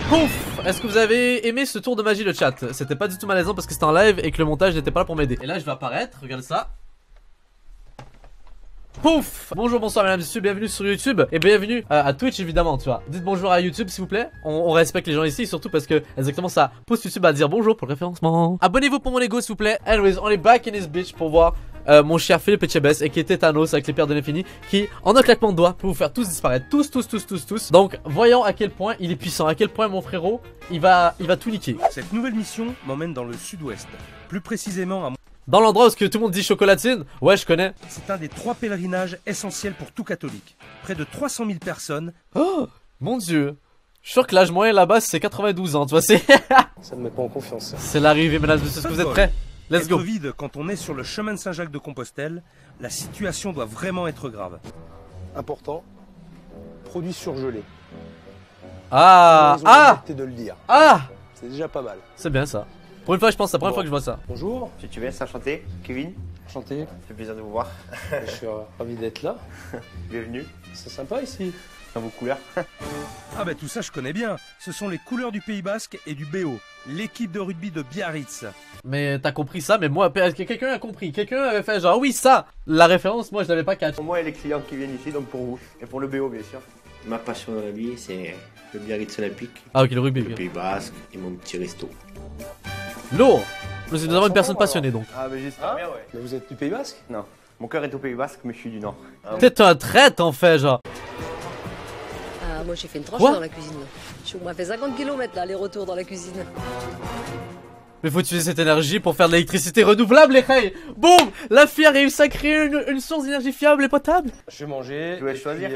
Pouf! Est-ce que vous avez aimé ce tour de magie le chat? C'était pas du tout malaisant parce que c'était en live et que le montage n'était pas là pour m'aider. Et là je vais apparaître, regardez ça. Pouf! Bonjour, bonsoir mesdames et messieurs, bienvenue sur YouTube et bienvenue à Twitch évidemment, tu vois. Dites bonjour à YouTube s'il vous plaît, on respecte les gens ici, surtout parce que exactement ça pousse YouTube à dire bonjour pour le référencement. Abonnez-vous pour mon ego s'il vous plaît. Anyways, on est back in this bitch pour voir mon cher Philippe Etchebest et qui était Thanos avec les pierres de l'infini qui en un claquement de doigts peut vous faire tous disparaître, tous. Donc voyons à quel point il est puissant, à quel point mon frérot il va tout niquer. Cette nouvelle mission m'emmène dans le sud-ouest, plus précisément à... Dans l'endroit où tout le monde dit chocolatine, ouais je connais. C'est un des 3 pèlerinages essentiels pour tout catholique. Près de 300 000 personnes. Oh mon dieu. Je suis sûr que l'âge moyen là-bas c'est 92 ans, tu vois, c'est... Ça me met pas en confiance. C'est l'arrivée mesdames et messieurs, est-ce que vous êtes prêts? Let's go. Vide quand on est sur le chemin de Saint-Jacques-de-Compostelle, la situation doit vraiment être grave. Important, produits surgelés. Ah, de le dire. Ah, c'est déjà pas mal. C'est bien ça. Pour une fois je pense, c'est la première fois que je vois ça. Bonjour. Si tu veux, enchanté, Kevin. Enchanté. Ça fait plaisir de vous voir. Je suis ravi d'être là. Bienvenue. C'est sympa ici. Dans vos couleurs. Ah bah tout ça je connais bien. Ce sont les couleurs du Pays Basque et du BO, l'équipe de rugby de Biarritz. Mais t'as compris ça, mais moi, quelqu'un a compris. Quelqu'un avait fait genre oui ça. La référence, moi je l'avais pas catch. Pour moi et les clients qui viennent ici, donc pour vous. Et pour le BO bien sûr. Ma passion dans la vie, c'est le Biarritz Olympique, Ah ok, le rugby. le Pays Basque et mon petit resto. Lourd. Nous avons une personne passionnée donc. Ah mais j'espère bien ouais. Mais vous êtes du Pays Basque? Non. Mon cœur est au Pays Basque, mais je suis du Nord. T'es un traître en fait, genre. Ah, moi j'ai fait une tranche Quoi dans la cuisine. Je m'ai fait 50 km là, les retours dans la cuisine. Mais faut utiliser cette énergie pour faire de l'électricité renouvelable, les reilles. Boum. La fille a réussi à créer une source d'énergie fiable et potable. Je vais manger. Tu veux choisir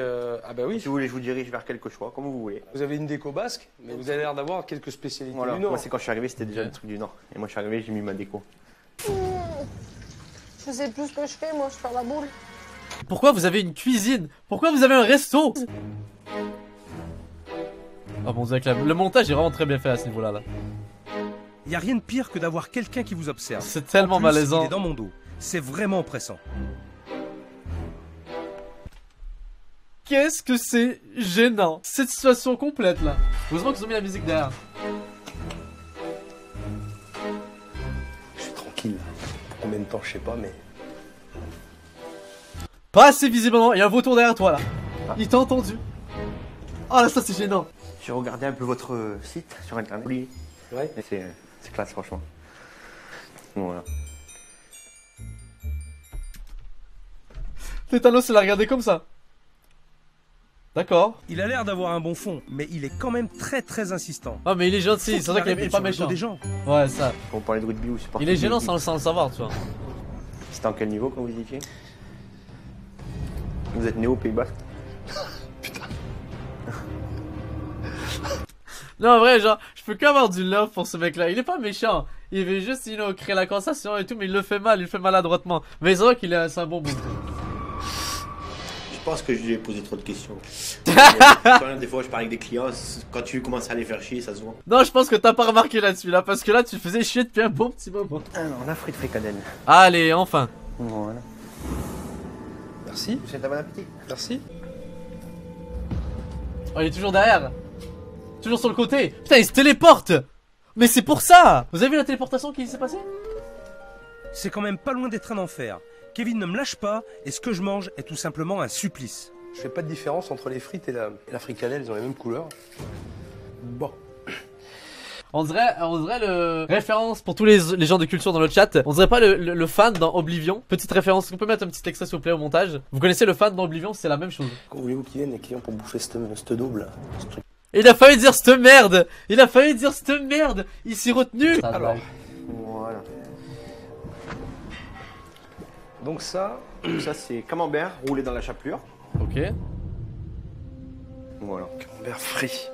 Ah bah oui. Si vous voulez, je vous dirige vers quelques choix, comme vous voulez. Vous avez une déco basque, mais vous avez l'air d'avoir quelques spécialités Voilà, du Nord. moi c'est quand je suis arrivé, c'était déjà le truc du Nord. Et moi je suis arrivé, j'ai mis ma déco. Je sais plus ce que je fais, moi je fais la boule. Pourquoi vous avez une cuisine? Pourquoi vous avez un resto? Oh mon dieu, le montage est vraiment très bien fait à ce niveau-là. Là. Y a rien de pire que d'avoir quelqu'un qui vous observe. C'est tellement En plus, malaisant. Il est dans mon dos. C'est vraiment oppressant. Qu'est-ce que c'est gênant, cette situation complète là. Heureusement qu'ils ont mis la musique derrière. Je suis tranquille. Combien de temps, je sais pas, mais... Pas assez visiblement, il y a un vautour derrière toi là. Il t'a entendu. Oh là ça c'est gênant. J'ai regardé un peu votre site sur internet. Oui. Ouais. Et c'est classe franchement. Voilà. Tétanos il l'a regardé comme ça. D'accord. Il a l'air d'avoir un bon fond, mais il est quand même très insistant. Ah mais il est gentil, c'est vrai qu'il est pas méchant. Des gens. Ouais ça. Quand on parlait de rugby ou c'est Il est gênant sans le savoir tu vois. C'était en quel niveau quand vous y étiez? Vous êtes né au Pays Basque? Non en vrai genre, je peux qu'avoir du love pour ce mec là, il est pas méchant. Il veut juste créer la conversation et tout, mais il le fait mal, il le fait maladroitement. Mais c'est vrai qu'il est un bon bout. Je pense que je lui ai posé trop de questions. Quand même, des fois, je parle avec des clients, quand tu commences à les faire chier, ça se voit. Non je pense que t'as pas remarqué là-dessus là, parce que là tu faisais chier depuis un bon petit moment. Alors la frite fricadelle. Allez enfin. Voilà. Merci. Vous souhaitez un bon appétit. Merci. Oh il est toujours derrière. Toujours sur le côté. Putain il se téléporte. Mais c'est pour ça. Vous avez vu la téléportation qui s'est passée? C'est quand même pas loin d'être un enfer. Kevin ne me lâche pas et ce que je mange est tout simplement un supplice. Je fais pas de différence entre les frites et la fricadelle, ils ont les mêmes couleurs. Bon. On dirait le référence pour tous les gens de culture dans le chat. On dirait pas le fan dans Oblivion. Petite référence, on peut mettre un petit extrait s'il vous plaît au montage. Vous connaissez le fan dans Oblivion, c'est la même chose. Quand voulez-vous qu'ils viennent les clients pour bouffer cette double? Ce truc. Il a failli dire cette merde. Il a failli dire cette merde. Il s'est retenu. Alors. Voilà. Donc ça... Ça c'est camembert roulé dans la chapelure. Ok. Voilà. Camembert frit.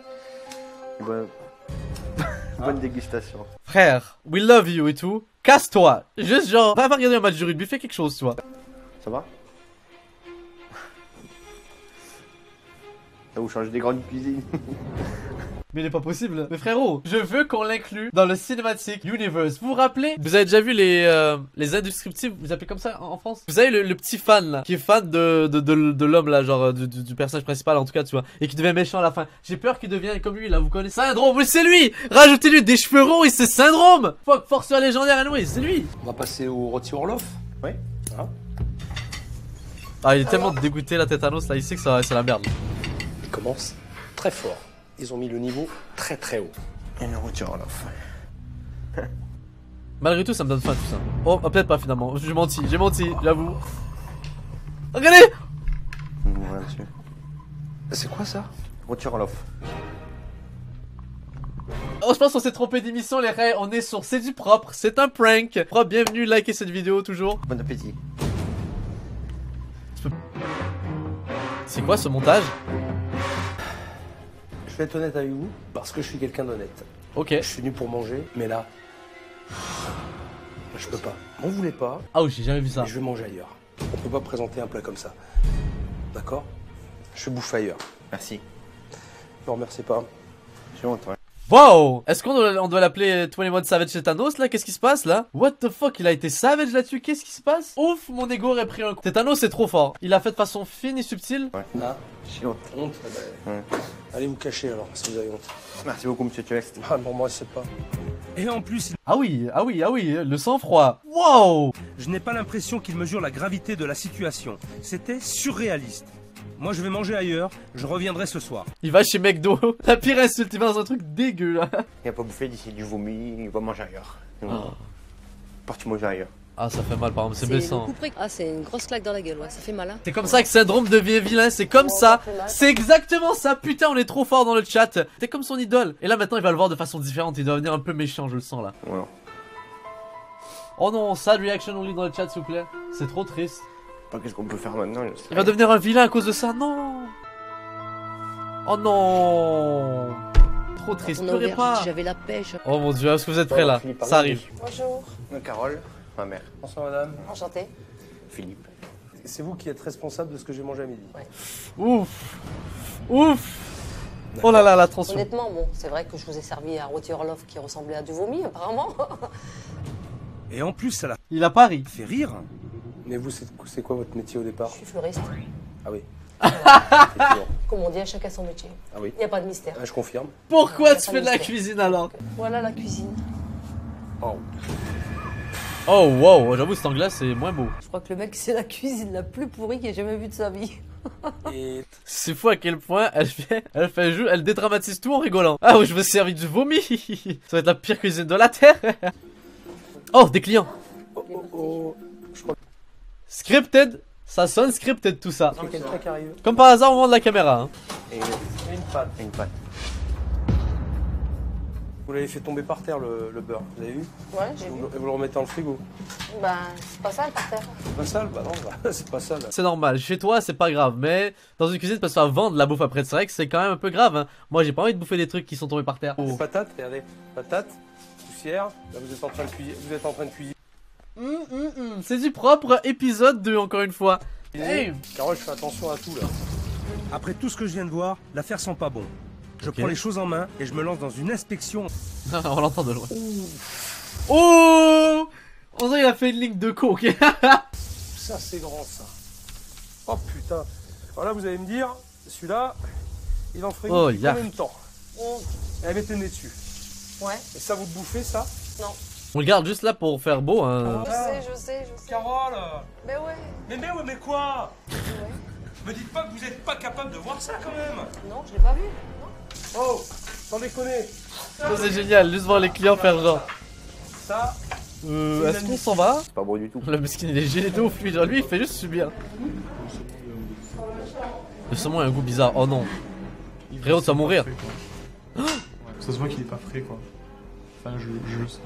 Bonne dégustation. Frère, we love you et tout. Casse-toi. Juste genre, va regarder un match de rugby, fais quelque chose, tu vois. Ça va? Là vous changez des grandes cuisines. Mais il est pas possible. Mais frérot, je veux qu'on l'inclue dans le Cinematic Universe. Vous vous rappelez? Vous avez déjà vu les Indestructibles, vous appelez comme ça en France? Vous savez le petit fan là, qui est fan de l'homme là, genre du personnage principal en tout cas, tu vois, et qui devient méchant à la fin. J'ai peur qu'il devienne comme lui là, vous connaissez? Syndrome, oui c'est lui. Rajoutez-lui des cheveux roux et c'est Syndrome. Fuck, forceur légendaire anyway, c'est lui. On va passer au Rôti Orloff. Oui. Hein? Ah il est tellement dégoûté la tétanos là, il sait que c'est la merde. Ils commencent très fort. Ils ont mis le niveau très très haut. Et le retour Orloff. Malgré tout ça me donne faim tout ça. Oh peut-être pas finalement, j'ai menti, j'avoue. Regardez. Voilà, monsieur. C'est quoi ça? Retour Orloff. Oh, je pense qu'on s'est trompé d'émission les rêves, on est sur C'est du propre, c'est un prank. Propre, bienvenue, likez cette vidéo toujours. Bon appétit. C'est quoi ce montage? Je vais être honnête avec vous, parce que je suis quelqu'un d'honnête. Ok. Je suis venu pour manger, mais là, je peux pas. M'en voulez pas, Ah oui, j'ai jamais vu ça. mais je vais manger ailleurs. On peut pas présenter un plat comme ça. D'accord? Je bouffe ailleurs. Merci. Ne remerciez pas. J'ai honte, ouais. Wow! Est-ce qu'on doit l'appeler 21 Savage chez Thanos là? Qu'est-ce qui se passe là? What the fuck? Il a été savage là-dessus? Qu'est-ce qui se passe? Ouf, mon ego aurait pris un coup. Thanos c'est trop fort. Il a fait de façon fine et subtile. Ah, J'ai honte. honte? Ouais. Allez vous cacher alors, si vous avez honte. Merci beaucoup, monsieur Tuext. Ah, pour moi, c'est pas. Et en plus, Ah oui, le sang-froid. Wow! je n'ai pas l'impression qu'il mesure la gravité de la situation. C'était surréaliste. Moi, je vais manger ailleurs. Je reviendrai ce soir. Il va chez McDo. La pire insulte, il va dans un truc dégueu là. Il a pas bouffé d'ici du vomi, il va manger ailleurs. Oh. Parti manger ailleurs. Ah, ça fait mal par exemple, c'est le blessant. coup près. Ah, c'est une grosse claque dans la gueule, ouais, ça fait mal, hein. C'est comme ça que Syndrome devient vilain, c'est comme ça. C'est exactement ça, putain, on est trop fort dans le chat. T'es comme son idole. Et là maintenant, il va le voir de façon différente, il doit devenir un peu méchant, je le sens là. Voilà. Oh non, sad reaction only dans le chat, s'il vous plaît. C'est trop triste. Qu'est-ce qu'on peut faire maintenant? Je sais Il va devenir un vilain à cause de ça, non. Oh non. Trop triste, On a pleurez ouvert, pas. j'avais la pêche. Oh mon dieu, est-ce que vous êtes prêts là? Philippe, Ça arrive. Bonjour, pas. Carole, ma mère. Bonsoir madame. enchantée. Philippe. C'est vous qui êtes responsable de ce que j'ai mangé à midi. Ouf. Ouf. Oh là là, la tension. Honnêtement, bon, c'est vrai que je vous ai servi un rôti Orloff qui ressemblait à du vomi, apparemment. Et en plus, ça l'a Il a pas ri. fait rire. Mais vous, c'est quoi votre métier au départ? Je suis fleuriste. Ah oui. Effectivement. Comme on dit, à chacun son métier. Ah oui. Il n'y a pas de mystère. Ah, je confirme. Pourquoi tu fais de la cuisine alors? Voilà la cuisine. Oh. Oh wow, j'avoue cet anglais c'est moins beau. Je crois que le mec, c'est la cuisine la plus pourrie qu'il ait jamais vue de sa vie. Et C'est fou à quel point elle dédramatise tout en rigolant. Ah oui, je me suis servi du vomi. Ça va être la pire cuisine de la terre. Oh, des clients. oh, oh, oh. Scripted. Ça sonne scripted tout ça. Il y a quelqu'un qui arrive. Comme par hasard au moment de la caméra. Hein. Et une pâte. Une pâte. Vous l'avez fait tomber par terre le beurre. Vous avez vu? Ouais, j'ai vu. Et vous le remettez dans le frigo. Ben, c'est pas sale par terre. C'est pas sale? Bah non, bah, c'est pas sale. C'est normal. Chez toi, c'est pas grave. Mais dans une cuisine, parce que ça va vendre la bouffe après, c'est vrai que c'est quand même un peu grave. Hein. Moi, j'ai pas envie de bouffer des trucs qui sont tombés par terre. Les patates, regardez. Patates, poussière. Là, vous êtes en train de cuisiner. Vous êtes en train de cuisiner. C'est du propre épisode 2 encore une fois. Hey. Carole, je fais attention à tout là. Après tout ce que je viens de voir, l'affaire sent pas bon. Je prends les choses en main et je me lance dans une inspection. On l'entend de loin. Oh, on dirait qu'il a fait une ligne de coke. Ça, c'est grand ça. Oh putain. Alors là, vous allez me dire, celui-là, il en ferait Oh, depuis ya. combien de temps? Et mettez le nez dessus. Ouais. Et ça, vous le bouffez ça? Non. On le garde juste là pour faire beau. Hein. Je sais. Carole! Mais ouais. Mais quoi? Me dites pas que vous êtes pas capable de voir ça quand même! Non, je l'ai pas vu. Non. Oh! Sans déconner! Ça c'est génial, juste voir les clients faire genre. Ça, Est-ce qu'on s'en va? C'est pas beau du tout. Le mesquin il est gêné de ouf lui, genre lui il fait juste subir. Le saumon a un goût bizarre, oh non. Frérot, tu vas mourir. Ça se voit qu'il est pas frais quoi. Enfin, je le sens.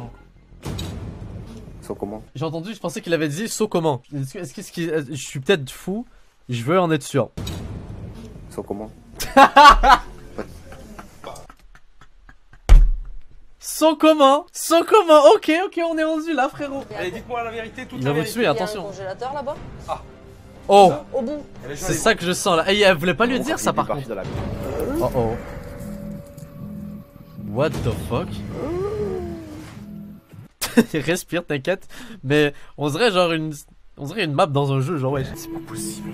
Sans comment? J'ai entendu, je pensais qu'il avait dit saut comment. Je suis peut-être fou, je veux en être sûr. Sans comment? Saut comment? Saut comment? Ok, on est rendu là frérot. allez, dites-moi la vérité, toute Il la va vous vérité. tuer, Il y a un attention. congélateur là-bas. Oh, Au bout. Eh, c'est ça que je sens là. Et elle voulait pas lui dire ça par contre. Dans la... Oh oh. What the fuck? Respire, t'inquiète. Mais on dirait genre une... On dirait une map dans un jeu, genre ouais. C'est pas possible.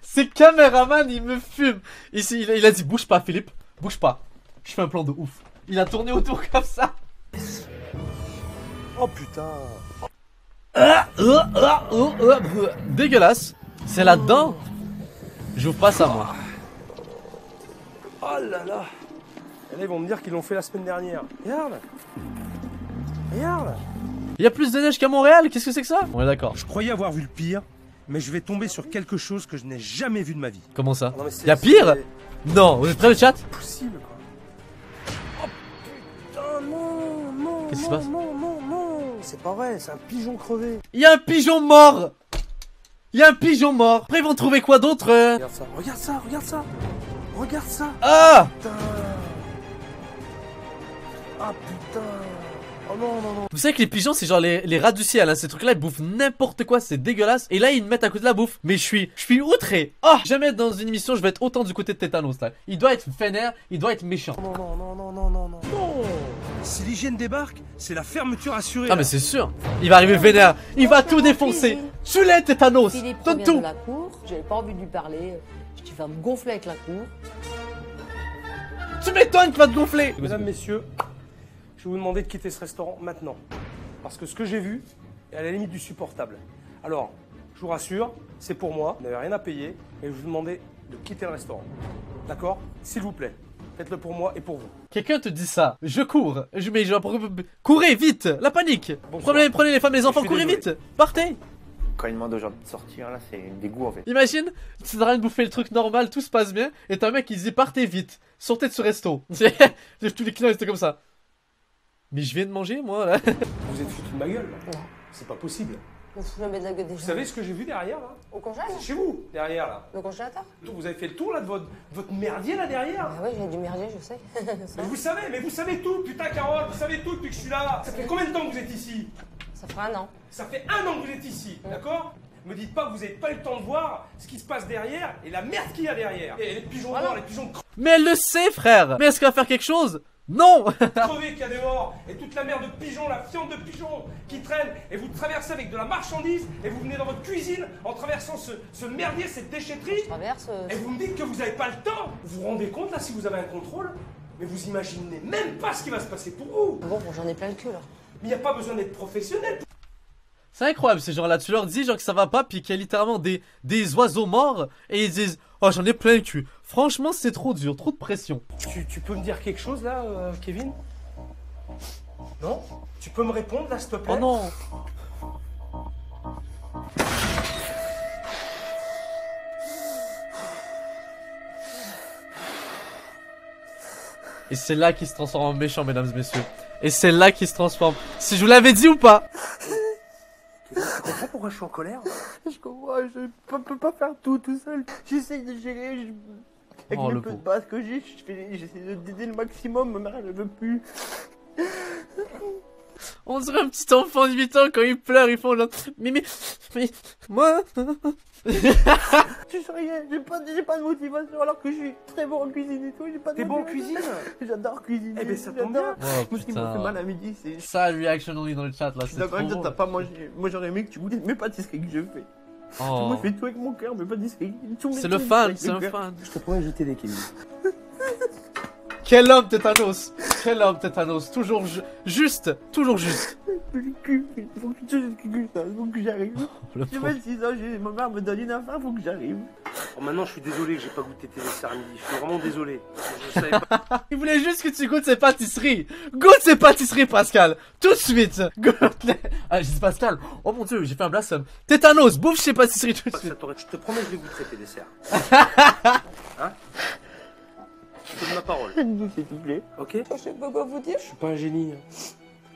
C'est caméraman, il me fume. Ici, il a dit bouge pas Philippe, bouge pas. Je fais un plan de ouf. Il a tourné autour comme ça. Oh putain. Dégueulasse. C'est là-dedans. J'ouvre pas ça moi. Oh là là. Et là ils vont me dire qu'ils l'ont fait la semaine dernière. Regarde. Regarde. Il y a plus de neige qu'à Montréal, qu'est-ce que c'est que ça? On est d'accord. Je croyais avoir vu le pire, mais je vais tomber sur quelque chose que je n'ai jamais vu de ma vie. Comment ça? Non, mais c'est- Y'a pire? c'est Non, vous êtes prêts le chat? possible quoi. Oh putain non non. Qu'est-ce qui se non, passe? Non non non. C'est pas vrai, c'est un pigeon crevé. Il y a un pigeon mort. Il y a un pigeon mort. Après ils vont trouver quoi d'autre? Regarde ça. Regarde ça. Regarde ça. Regarde ça. Ah! Putain. Ah putain. Oh non non non. Vous savez que les pigeons c'est genre les rats du ciel hein. Ces trucs là ils bouffent n'importe quoi, c'est dégueulasse. Et là ils me mettent à côté de la bouffe. Mais je suis outré. Oh, jamais dans une émission je vais être autant du côté de Tétanos là. Il doit être vénère, il doit être méchant. Non non non non non non non. Non. Si l'hygiène débarque, c'est la fermeture assurée. Ah là. mais c'est sûr. Il va arriver vénère. Il va tout défoncer. Tu l'es Tétanos. Philippe Donne revient de tout. la cour, j'avais pas envie de lui parler, je vais me gonfler avec la cour. Tu m'étonnes qu'il va te gonfler. Mesdames, messieurs, je vais vous demander de quitter ce restaurant maintenant. Parce que ce que j'ai vu est à la limite du supportable. Alors, je vous rassure, c'est pour moi, vous n'avez rien à payer, et je vais vous demander de quitter le restaurant. D'accord? S'il vous plaît, faites-le pour moi et pour vous. Quelqu'un te dit ça. Je cours. Courez vite. La panique. Bonsoir. Prenez les femmes et les enfants. suis Courez désolé. vite. Partez. Quand il demande aux gens de sortir, là, c'est dégoût en fait. Imagine, tu es en train de bouffer le truc normal, tout se passe bien, et t'as un mec qui dit partez vite, sortez de ce resto. Tous les clients étaient comme ça. Mais je viens de manger moi là. Vous êtes foutu de ma gueule, là. Non. C'est pas possible. Je me fous jamais de la gueule des gens. Vous savez ce que j'ai vu derrière, là? Au congélateur? C'est chez vous, derrière, là. Le congélateur? Vous avez fait le tour, là, de votre merdier, là, derrière? Ah ouais, j'ai du merdier, je sais. Ça, Mais vous savez tout, putain, Carole, vous savez tout depuis que je suis là. Ça fait combien de temps que vous êtes ici? ça fera un an. Ça fait 1 an que vous êtes ici, d'accord? Me dites pas que vous n'avez pas eu le temps de voir ce qui se passe derrière et la merde qu'il y a derrière. Et les pigeons Voilà. morts, les pigeons Mais elle le sait frère. Mais est-ce qu'elle va faire quelque chose? Non. crevés qu'il y a dehors. Et toute la merde de pigeons, la fiente de pigeons qui traîne. Et vous traversez avec de la marchandise. Et vous venez dans votre cuisine en traversant ce merdier, cette déchetterie. Je traverse. Et vous me dites que vous n'avez pas le temps. Vous vous rendez compte là si vous avez un contrôle? Mais vous imaginez même pas ce qui va se passer pour vous. Bon, j'en ai plein le cul là. Mais il n'y a pas besoin d'être professionnel. C'est incroyable ces gens-là. Tu leur dis genre que ça va pas, puis qu'il y a littéralement des oiseaux morts, et ils disent oh j'en ai plein le cul. Franchement c'est trop dur, trop de pression. Tu peux me dire quelque chose là, Kevin? Non? Tu peux me répondre là, s'il te plaît? Oh non. Et c'est là qu'il se transforme en méchant, mesdames et messieurs. Et c'est là qu'il se transforme. Si je vous l'avais dit ou pas? Tu comprends pourquoi je suis en colère? Je comprends, je peux pas faire tout seul. J'essaye de gérer, avec Oh, le le peu de pauvre. base que j'ai, j'essaie d'aider le maximum, ma mère elle veut plus. On dirait un petit enfant de 8 ans quand il pleure, ils font genre mais moi Je sais rien, j'ai pas de motivation alors que je suis très bon en cuisine et tout, j'ai pas de T'es bon en motivation. cuisine? J'adore cuisiner. Eh ben, ça tombe j'adore. bien. Oh Moi ce qui m'a fait putain. mal à midi, c'est... Ça reaction only dans le chat là, Je suis c'est d'accord trop avec toi, drôle. t'as pas mangé. Moi j'aurais aimé que tu goûtes mes pâtisseries que je fais. Oh. Moi je fais tout avec mon cœur, mes pâtisseries. C'est le fan, c'est un fan. Je te promets, j'étais des Kevin. Quel homme Tétanos. Quel homme Tétanos. Toujours juste. Toujours juste. Le cul, faut que j'arrive. Le J'ai pauvre. 26 ans, ma mère me donne une affaire, faut que j'arrive. Oh, maintenant, je suis désolé que j'ai pas goûté tes desserts à midi. Je suis vraiment désolé. Je savais pas. Il voulait juste que tu goûtes ses pâtisseries. Goûte ses pâtisseries, Pascal. Tout de suite. Goûte-les. Ah, j'ai dit Pascal. Oh mon dieu, j'ai fait un blasphème. Tétanos, bouffe ses pâtisseries tout de suite. Je te promets, je les goûterai tes desserts. Hein? Je te donne ma parole. S'il te plaît. Ok? Je sais pas quoi vous dire. Je suis pas un génie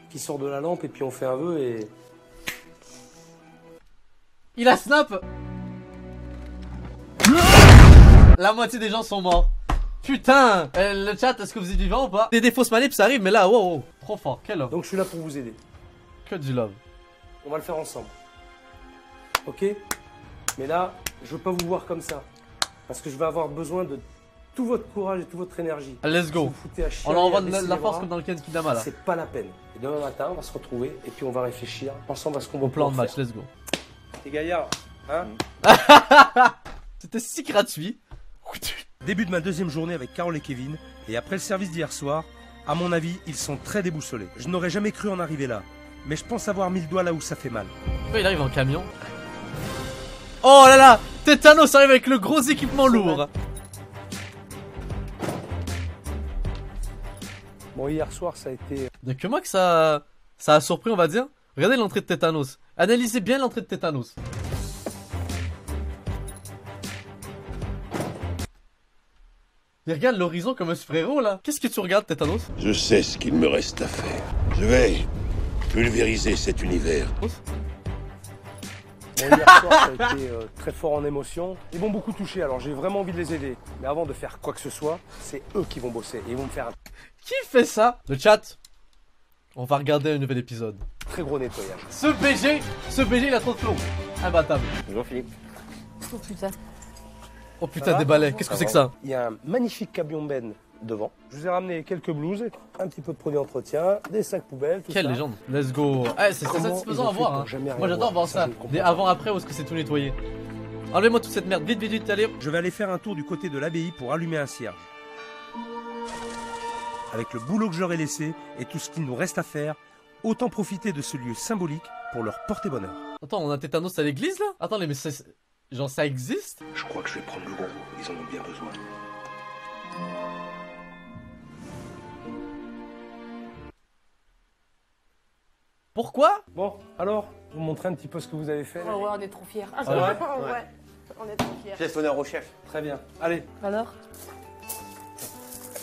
qui sort de la lampe et puis on fait un vœu et. Il a snap. La moitié des gens sont morts. Putain. Le chat, est-ce que vous êtes vivant ou pas? Des fausses manips, ça arrive, mais là, wow, wow. Trop fort. Quel homme. Donc je suis là pour vous aider. Que du love. On va le faire ensemble. Ok? Mais là, je veux pas vous voir comme ça. Parce que je vais avoir besoin de tout votre courage et toute votre énergie. Let's Si go. vous foutez à chier, On leur envoie à de baisser la les force bras, comme dans le Ken Kidama là. C'est pas la peine. Et demain matin, on va se retrouver et puis on va réfléchir ensemble à ce qu'on va Au plan de pouvoir match, let's go. faire. Les gaillards, hein? C'était si gratuit. Début de ma deuxième journée avec Carole et Kevin, et après le service d'hier soir, à mon avis, ils sont très déboussolés. Je n'aurais jamais cru en arriver là, mais je pense avoir mis le doigt là où ça fait mal. Pourquoi il arrive en camion? Oh là là, Tétanos arrive avec le gros équipement lourd. Bon, hier soir, ça a été... Donc que moi que ça a surpris, on va dire. Regardez l'entrée de Tétanos. Analysez bien l'entrée de Tétanos. Mais regarde l'horizon comme ce frérot là. Qu'est-ce que tu regardes, Tétanos? Je sais ce qu'il me reste à faire. Je vais pulvériser cet univers. Bon, hier soir, ça a été très fort en émotion. Ils m'ont beaucoup touché, alors j'ai vraiment envie de les aider. Mais avant de faire quoi que ce soit, c'est eux qui vont bosser. Et ils vont me faire un Qui fait ça? Le chat. On va regarder un nouvel épisode. très gros nettoyage. Ce BG il a trop de flow. Imbattable. Bonjour Philippe. Oh putain. Oh Ça putain, va des balais. Qu'est-ce que c'est que ça? Il y a un magnifique camion ben devant. Je vous ai ramené quelques blouses, un petit peu de produits d'entretien, des sacs poubelles, tout Quelle ça. légende. Let's go. Eh, c'est Comment satisfaisant ils ont à fait voir. pour Hein. jamais rien Moi j'adore voir voir, ça. je ne comprends Des pas. avant-après où est-ce que c'est tout nettoyé. Enlevez-moi toute cette merde. Vite, vite, vite, allez. Je vais aller faire un tour du côté de l'abbaye pour allumer un cierge. Avec le boulot que j'aurai laissé et tout ce qu'il nous reste à faire, autant profiter de ce lieu symbolique pour leur porter bonheur. Attends, on a Tétanos à l'église là? Attends, mais c'est... Genre ça existe? Je crois que je vais prendre le gros. Ils en ont bien besoin. Pourquoi? Bon, alors, vous montrer un petit peu ce que vous avez fait. Oh ouais, on est trop fiers. ouais Ouais. On est trop fiers. Je laisse l'honneur au chef. Très bien. Allez. Alors,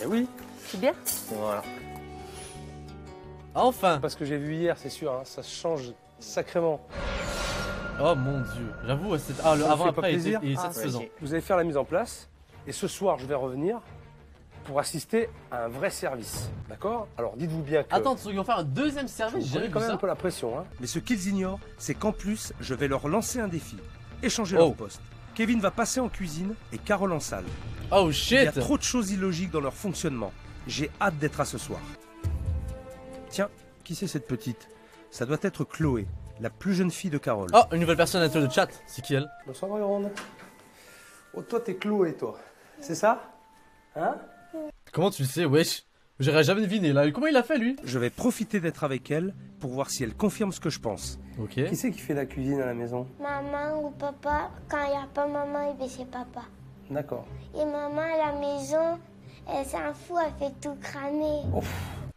Eh oui. c'est bien? Voilà. Enfin. Parce que j'ai vu hier, c'est sûr, hein, ça change sacrément. Oh mon dieu. J'avoue, c'est... Ah, le Ça vous fait pas avant-après il plaisir est Ah, satisfaisant. ouais, Vous allez faire la mise en place. Et ce soir, je vais revenir pour assister à un vrai service. D'accord? Alors, dites-vous bien que... Attends, ils vont faire un deuxième vous service, j'ai prenez jamais quand vu même ça. un peu la pression. Hein. Mais ce qu'ils ignorent, c'est qu'en plus, je vais leur lancer un défi. Échanger Oh. leur poste. Kevin va passer en cuisine et Carole en salle. Oh Il y shit. a trop de choses illogiques dans leur fonctionnement. J'ai hâte d'être à ce soir. Tiens, qui c'est cette petite? Ça doit être Chloé, la plus jeune fille de Carole. Oh, une nouvelle personne à l'intérieur de chat. C'est qui elle? Bonsoir Ronde. Oh, toi, t'es Chloé, toi. C'est ça? Hein? Comment tu le sais, wesh? J'aurais jamais deviné là. Comment il a fait lui? Je vais profiter d'être avec elle pour voir si elle confirme ce que je pense. Ok. Qui c'est qui fait la cuisine à la maison? Maman ou papa, quand il n'y a pas maman, ben c'est papa. D'accord. Et maman à la maison, elle s'en fout, elle fait tout cramer.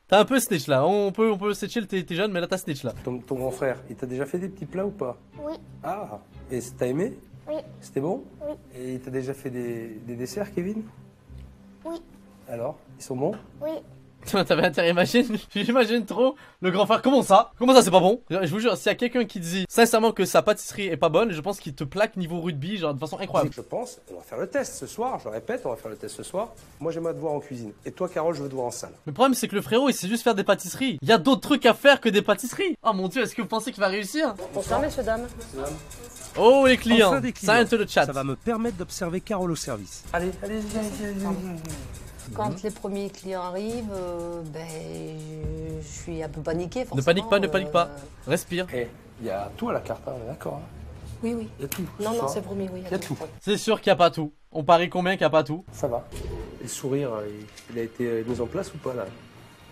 T'as un peu snitch là. On peut snitcher, t'es jeune, mais là t'as snitch là. Ton grand frère, il t'a déjà fait des petits plats ou pas? Oui, Ah, et t'as aimé? oui, C'était bon? oui, Et il t'a déjà fait des desserts, Kevin? oui, Alors, ils sont bons? oui. T'avais intérêt, j'imagine trop le grand frère. Comment ça c'est pas bon? Je vous jure, s'il y a quelqu'un qui dit sincèrement que sa pâtisserie est pas bonne, je pense qu'il te plaque niveau rugby, genre de façon incroyable. Je pense, on va faire le test ce soir, je répète, on va faire le test ce soir. Moi j'aimerais te voir en cuisine. Et toi Carole, je veux te voir en salle. Le problème c'est que le frérot il sait juste faire des pâtisseries. Il y a d'autres trucs à faire que des pâtisseries. Oh mon dieu, est-ce que vous pensez qu'il va réussir? Bonsoir, messieurs, dames. Oh les clients, Enfin, des clients. ça into le chat. Ça va me permettre d'observer Carole au service. Allez, allez. Quand les premiers clients arrivent, ben, je suis un peu paniquée, forcément. Ne panique pas. Respire. Eh, il y a tout à la carte, hein, on est d'accord. Hein. Oui, oui. Il y a tout. Non, ce non, soir. c'est promis, oui. Il y a tout. C'est sûr qu'il n'y a pas tout. On parie combien qu'il n'y a pas tout? Ça va. Et le sourire, il a été mis en place ou pas là?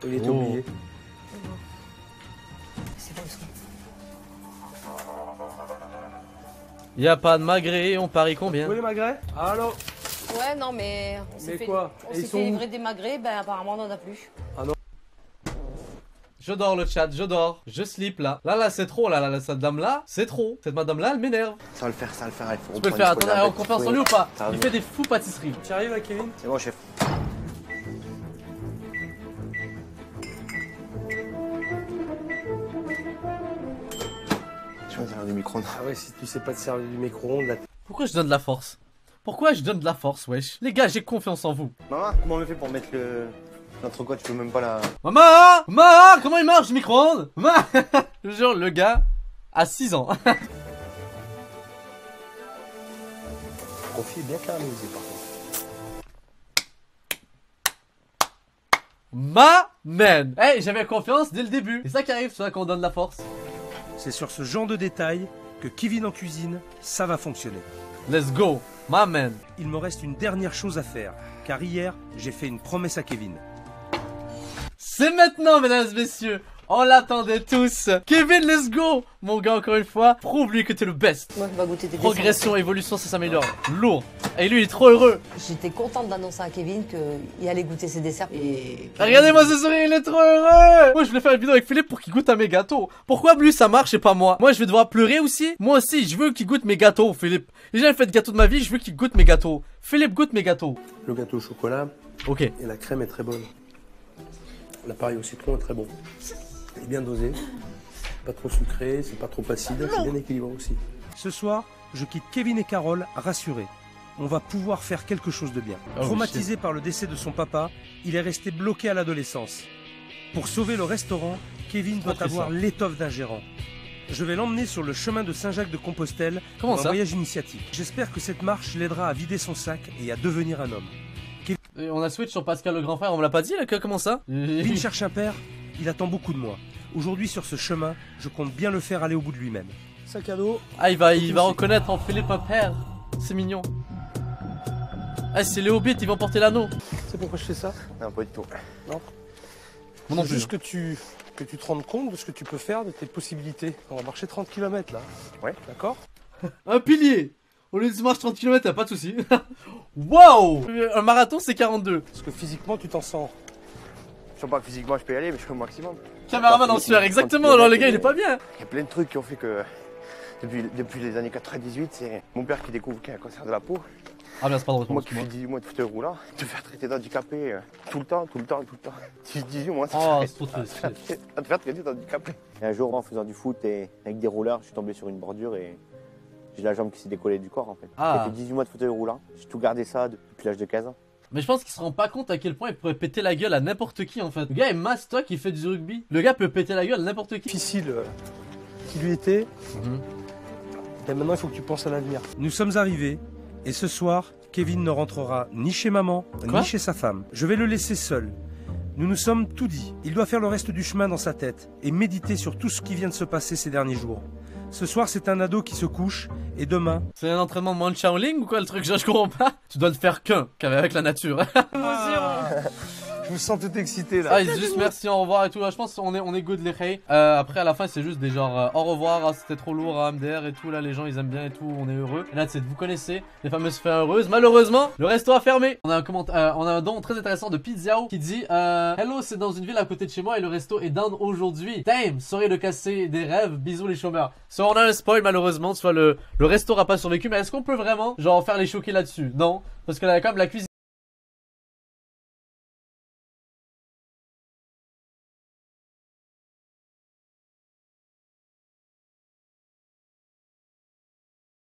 Il a été Oh. oublié. C'est bon, ils sont... Il n'y a pas de magret, on parie combien? Où est les magrets? Allô? Ouais, non, mais on s'est Mais fait, quoi? on Et s'est ils sont fait où? livrer des magrets, ben apparemment on n'en a plus. Je dors le chat, je dors. Je slip là. Là c'est trop là, cette dame là, c'est trop. Cette madame là, elle m'énerve. Ça va le faire, il faut Tu peux le reprendre faire, une attends, fois la en bête. confiance en Oui. lui ou pas? Ça va Il bien. fait des fous pâtisseries. Tu arrives là, Kevin? C'est bon, chef. Je vais faire du micro-ondes. Ah ouais, si tu sais pas te servir du micro-ondes, là. Pourquoi je donne de la force? Pourquoi je donne de la force, wesh? Les gars, j'ai confiance en vous. Maman, comment on le fait pour mettre l'entrecôte? Tu peux même pas la... Maman, comment il marche le micro-ondes? Maman Je vous jure, le gars a 6 ans. Le confit est bien caramélisé par contre. Ma man. Hey, j'avais confiance dès le début. C'est ça qui arrive, c'est ça qu'on donne la force. C'est sur ce genre de détails que Kevin en cuisine, ça va fonctionner. Let's go, my man. Il me reste une dernière chose à faire, car hier, j'ai fait une promesse à Kevin. C'est maintenant, mesdames et messieurs. On l'attendait tous. Kevin, let's go. Mon gars, encore une fois, prouve-lui que t'es le best. Moi, je vais goûter tes Progression, évolution, ça s'améliore. Lourd. Et lui, il est trop heureux. J'étais contente d'annoncer à Kevin qu'il allait goûter ses desserts. Et... Regardez-moi ce sourire, il est trop heureux. Moi, je voulais faire une vidéo avec Philippe pour qu'il goûte à mes gâteaux. Pourquoi lui, ça marche et pas moi? Moi, je vais devoir pleurer aussi. Moi aussi, je veux qu'il goûte mes gâteaux, Philippe. J'ai jamais fait de gâteau de ma vie, je veux qu'il goûte mes gâteaux. Philippe, goûte mes gâteaux. Le gâteau au chocolat. Ok. Et la crème est très bonne. L'appareil au citron est très bon. Il est bien dosé. Pas trop sucré, c'est pas trop acide, c'est bien équilibré aussi. Ce soir, je quitte Kevin et Carole rassurés. On va pouvoir faire quelque chose de bien. Traumatisé par le décès de son papa, il est resté bloqué à l'adolescence. Pour sauver le restaurant, Kevin doit avoir l'étoffe d'un gérant. Je vais l'emmener sur le chemin de Saint-Jacques-de-Compostelle pour un voyage initiatique. J'espère que cette marche l'aidera à vider son sac et à devenir un homme. Et on a switch sur Pascal le grand frère, on me l'a pas dit là, comment ça? Kevin cherche un père, il attend beaucoup de moi. Aujourd'hui sur ce chemin, je compte bien le faire aller au bout de lui-même. Sac à dos. Ah, il va reconnaître en Philippe un père. C'est mignon. Ah, c'est les hobbits, ils vont porter l'anneau. C'est pourquoi je fais ça? Non, pas du tout. Non. Moi non plus. Juste que tu te rendes compte de ce que tu peux faire, de tes possibilités. On va marcher 30 km là. Ouais. D'accord? Un pilier. Au lieu de se marcher 30 km, y'a pas de soucis. Waouh. Un marathon, c'est 42. Parce que physiquement, tu t'en sens. Je sens pas que physiquement je peux y aller, mais je fais au maximum. Caméraman en sueur, exactement. Alors le gars, il est pas bien. Il y a plein de trucs qui ont fait que depuis les années 98, c'est mon père qui découvre qu'il y a un cancer de la peau. Ah bien, c'est pas drôle. Moi qui fais 18 mois de fauteuil roulant, te faire traiter d'handicapé tout le temps. 18 mois, ça oh, c'est trop triste. te faire traiter d'handicapé. Et un jour, en faisant du foot et avec des rouleurs, je suis tombé sur une bordure et j'ai la jambe qui s'est décollée du corps en fait. Ah. J'ai fait 18 mois de fauteuil roulant, j'ai tout gardé ça depuis l'âge de 15 ans. Mais je pense qu'il se rend pas compte à quel point il pourrait péter la gueule à n'importe qui en fait. Le gars est mastoc, il fait du rugby. Le gars peut péter la gueule à n'importe qui. Difficile qui lui était. Et maintenant, il faut que tu penses à l'avenir. Nous sommes arrivés et ce soir, Kevin ne rentrera ni chez maman, ni chez sa femme. Je vais le laisser seul. Nous nous sommes tout dit. Il doit faire le reste du chemin dans sa tête et méditer sur tout ce qui vient de se passer ces derniers jours. Ce soir, c'est un ado qui se couche et demain... C'est un entraînement de Mount Shaolin ou quoi le truc? Je comprends pas. Tu dois ne faire qu'avec la nature. Je me sens tout excité là. Ah, ils disent juste merci, au revoir et tout. Je pense qu'on est good les hey. Après à la fin c'est juste des genres au revoir, ah, c'était trop lourd à MDR et tout. Là les gens ils aiment bien et tout, on est heureux. Et là c'est vous connaissez les fameuses fins heureuses. Malheureusement le resto a fermé. On a un commentaire, on a un don très intéressant de Pizzao qui dit hello, c'est dans une ville à côté de chez moi et le resto est down aujourd'hui. Damn, sorry de casser des rêves, bisous les chômeurs. So on a un spoil malheureusement, soit le resto aura pas survécu. Mais est-ce qu'on peut vraiment genre faire les choquer là-dessus? Non, parce que là quand même la cuisine